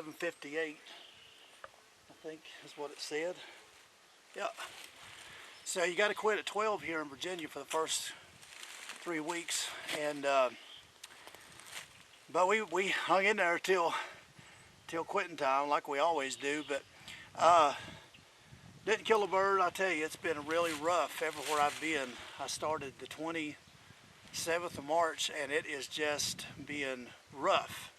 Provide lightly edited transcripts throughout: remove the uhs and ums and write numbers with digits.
11:58, I think is what it said. Yeah. So you got to quit at 12 here in Virginia for the first 3 weeks, and but we hung in there till quitting time like we always do. But didn't kill a bird. I tell you, it's been really rough everywhere I've been. I started the 27th of March, and it is just being rough.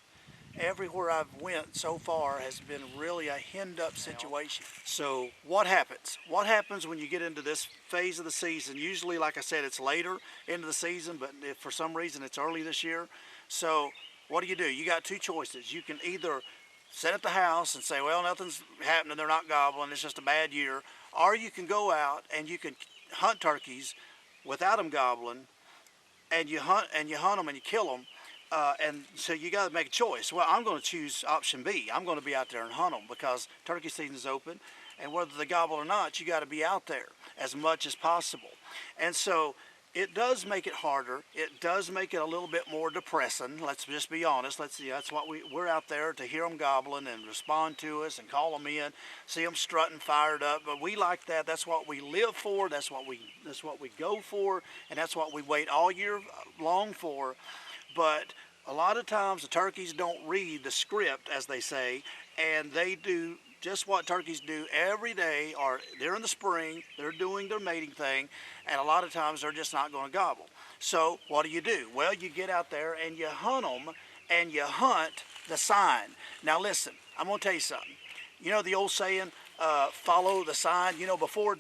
Everywhere I've went so far has been really a henned up situation. So what happens? What happens when you get into this phase of the season? Usually, like I said, it's later into the season, but if for some reason it's early this year. So what do? You got two choices. You can either sit at the house and say, well, nothing's happening, they're not gobbling, it's just a bad year. Or you can go out and you can hunt turkeys without them gobbling, and you hunt them and you kill them. And so you got to make a choice. Well, I'm going to choose option B. I'm going to be out there and hunt them because turkey season is open, and whether they gobble or not, you got to be out there as much as possible. And so it does make it harder. It does make it a little bit more depressing. Let's just be honest. That's what we're out there to hear them gobbling and respond to us and call them in, see them strutting, fired up. But we like that. That's what we live for. That's what we go for, and that's what we wait all year long for. But a lot of times the turkeys don't read the script, as they say, and they do just what turkeys do every day, or they're in the spring, they're doing their mating thing, and a lot of times they're just not going to gobble. So what do? Well, you get out there and you hunt them, and you hunt the sign. Now listen, I'm going to tell you something. You know the old saying, follow the sign? You know, before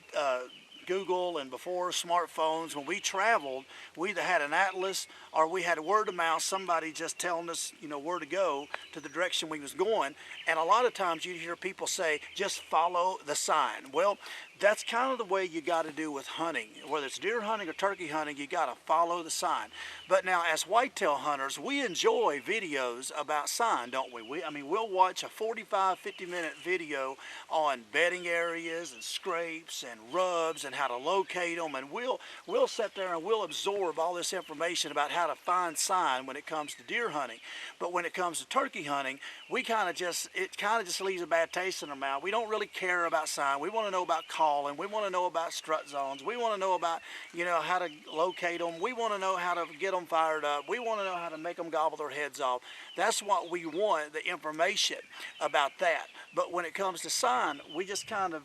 Google and before smartphones, when we traveled, we either had an atlas or we had a word of mouth, somebody just telling us, you know, where to go to the direction we was going. And a lot of times you hear people say, just follow the sign. Well, that's kind of the way you got to do with hunting. Whether it's deer hunting or turkey hunting, you got to follow the sign. But now, as whitetail hunters, we enjoy videos about sign, don't we? I mean, we'll watch a 45, 50-minute video on bedding areas and scrapes and rubs and how to locate them, and we'll sit there and we'll absorb all this information about how to find sign when it comes to deer hunting. But when it comes to turkey hunting, it kind of just leaves a bad taste in our mouth. We don't really care about sign. We want to know about calling. We want to know about strut zones. We want to know about, you know, how to locate them. We want to know how to get them fired up. We want to know how to make them gobble their heads off. That's what we want, the information about that. But when it comes to sign, we just kind of,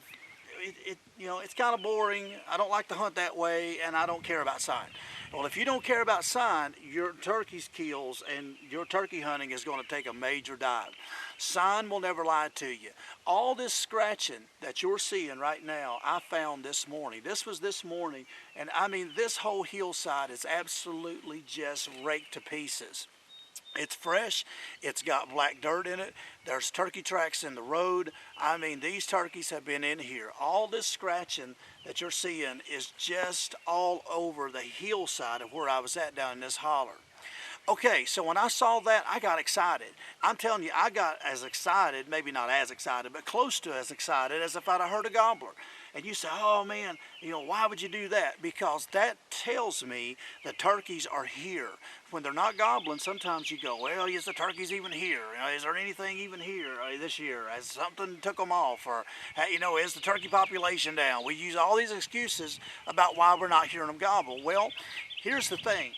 you know, it's kind of boring. I don't like to hunt that way, and I don't care about sign. Well, if you don't care about sign, your turkey's kills and your turkey hunting is going to take a major dive. Sign will never lie to you. All this scratching that you're seeing right now, I found this morning. This was this morning, and I mean, this whole hillside is absolutely just raked to pieces. It's fresh, it's got black dirt in it, there's turkey tracks in the road. I mean, these turkeys have been in here. All this scratching that you're seeing is just all over the hillside of where I was at down in this holler. Okay, so when I saw that, I got excited. I'm telling you, I got as excited, maybe not as excited, but close to as excited as if I'd have heard a gobbler. And you say, oh man, you know, why would you do that? Because that tells me the turkeys are here. When they're not gobbling, sometimes you go, well, is the turkeys even here? You know, is there anything even here this year? Has something took them off? Or, you know, is the turkey population down? We use all these excuses about why we're not hearing them gobble. Well, here's the thing.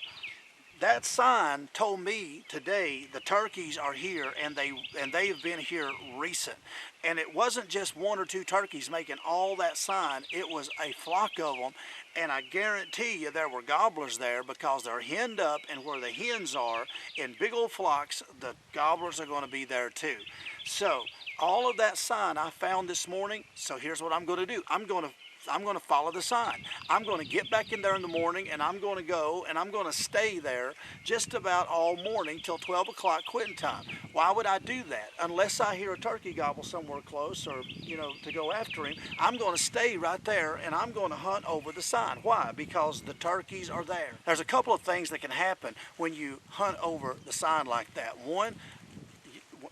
That sign told me today the turkeys are here, and they've been here recent. And it wasn't just one or two turkeys making all that sign. It was a flock of them, and I guarantee you there were gobblers there because they're henned up, and where the hens are in big old flocks, the gobblers are going to be there too. So all of that sign I found this morning. So here's what I'm going to do. I'm going to follow the sign. I'm going to get back in there in the morning, and I'm going to go and I'm going to stay there just about all morning till 12 o'clock quitting time. Why would I do that? Unless I hear a turkey gobble somewhere close, or, you know, to go after him, I'm going to stay right there and I'm going to hunt over the sign. Why? Because the turkeys are there. There's a couple of things that can happen when you hunt over the sign like that. One,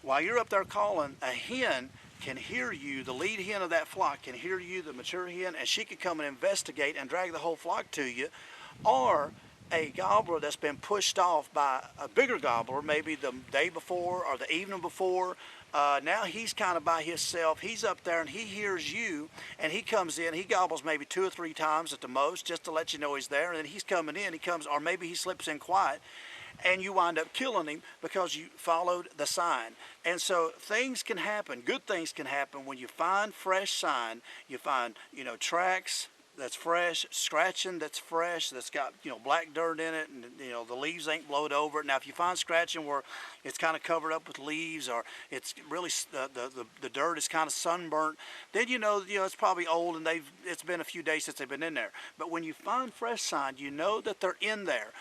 while you're up there calling, a hen can hear you, the lead hen of that flock can hear you, the mature hen, and she could come and investigate and drag the whole flock to you. Or a gobbler that's been pushed off by a bigger gobbler, maybe the day before or the evening before, Now he's kind of by himself. He's up there and he hears you, and he comes in. He gobbles maybe 2 or 3 times at the most, just to let you know he's there. And then he's coming in. He comes, or maybe he slips in quiet, and you wind up killing him because you followed the sign. And so things can happen. Good things can happen when you find fresh sign. You find, tracks that's fresh, scratching that's fresh, that's got, black dirt in it, and, the leaves ain't blowed over it. Now, if you find scratching where it's kind of covered up with leaves, or it's really, the dirt is kind of sunburnt, then it's probably old, and it's been a few days since they've been in there. But when you find fresh sign, you know that they're in there.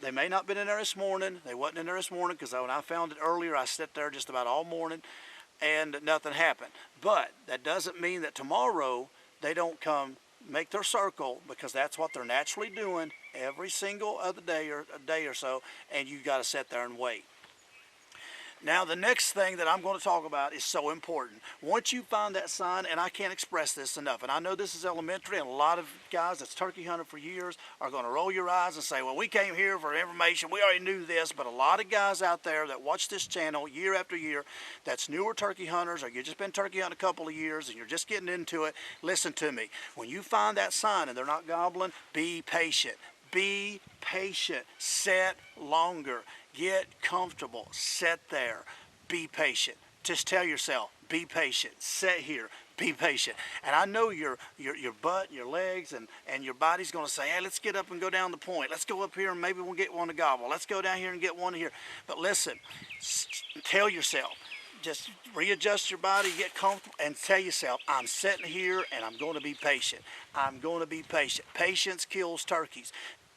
They may not have been in there this morning. They wasn't in there this morning, because when I found it earlier, I sat there just about all morning, and nothing happened. But that doesn't mean that tomorrow they don't come make their circle, because that's what they're naturally doing every single other day or a day or so, and you got to sit there and wait. Now, the next thing that I'm going to talk about is so important. Once you find that sign, and I can't express this enough, and I know this is elementary, and a lot of guys that's turkey hunted for years are going to roll your eyes and say, well, we came here for information, we already knew this. But a lot of guys out there that watch this channel year after year, that's newer turkey hunters, or you've just been turkey hunting a couple of years and you're just getting into it, listen to me. When you find that sign and they're not gobbling, be patient. Be patient. Set longer. Get comfortable. Sit there. Be patient. Just tell yourself, be patient. Sit here. Be patient. And I know your butt, your legs, and your body's going to say, hey, let's get up and go down the point. Let's go up here and maybe we'll get one to gobble. Let's go down here and get one here. But listen, tell yourself, just readjust your body, get comfortable, and tell yourself, I'm sitting here and I'm going to be patient. I'm going to be patient. Patience kills turkeys.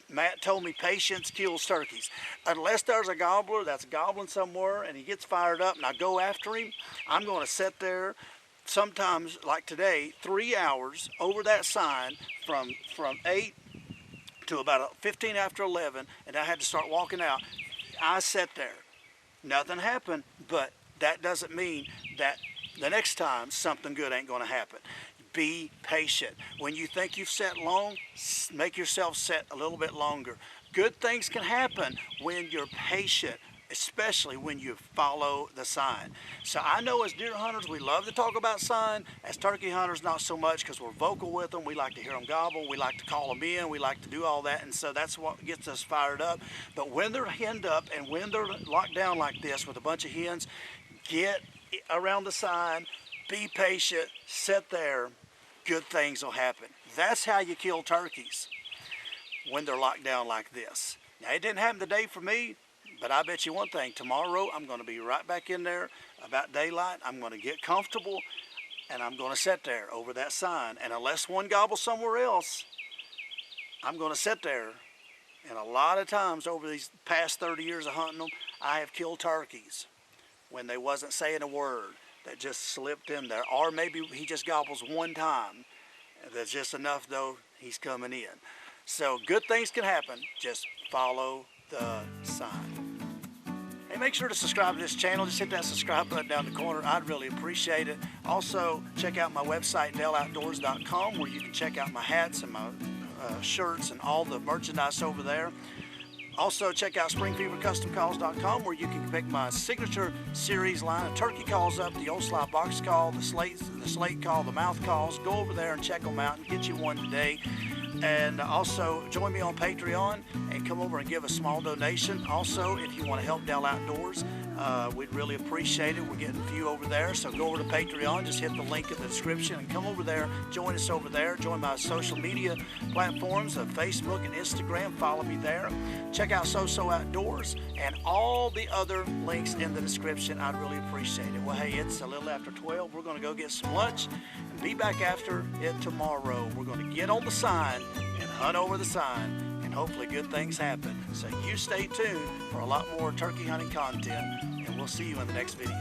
Matt told me patience kills turkeys. Unless there's a gobbler that's gobbling somewhere and he gets fired up and I go after him, I'm going to sit there sometimes, like today, 3 hours over that sign from 8 to about 15 after 11, and I had to start walking out. I sat there. Nothing happened, but that doesn't mean that the next time something good ain't going to happen. Be patient. When you think you've sat long, make yourself sit a little bit longer. Good things can happen when you're patient, especially when you follow the sign. So I know as deer hunters, we love to talk about sign. As turkey hunters, not so much, because we're vocal with them. We like to hear them gobble. We like to call them in. We like to do all that. And so that's what gets us fired up. But when they're henned up and when they're locked down like this with a bunch of hens, get around the sign, be patient, sit there. Good things will happen. That's how you kill turkeys, when they're locked down like this. Now, it didn't happen today for me, but I bet you one thing, tomorrow I'm going to be right back in there about daylight. I'm going to get comfortable, and I'm going to sit there over that sign. And unless one gobbles somewhere else, I'm going to sit there. And a lot of times over these past 30 years of hunting them, I have killed turkeys when they wasn't saying a word, that just slipped in there. Or maybe he just gobbles one time. That's just enough, though, he's coming in. So good things can happen. Just follow the sign. Hey, make sure to subscribe to this channel. Just hit that subscribe button down the corner. I'd really appreciate it. Also, check out my website, deloutdoors.com, where you can check out my hats and my shirts and all the merchandise over there. Also, check out springfevercustomcalls.com, where you can pick my signature series line of turkey calls up, the Ol Sly box call, the slate call, the mouth calls. Go over there and check them out and get you one today. And also, join me on Pateron and come over and give a small donation. Also, if you want to help Del Outdoors, we'd really appreciate it. We're getting a few over there, so go over to Pateron. Just hit the link in the description and come over there. Join us over there. Join my social media platforms of Facebook and Instagram. Follow me there. Check out SOSO Outdoors and all the other links in the description. I'd really appreciate it. Well, hey, it's a little after 12. We're going to go get some lunch and be back after it tomorrow. We're going to get on the sign and hunt over the sign, and hopefully good things happen. So you stay tuned for a lot more turkey hunting content, and we'll see you in the next video.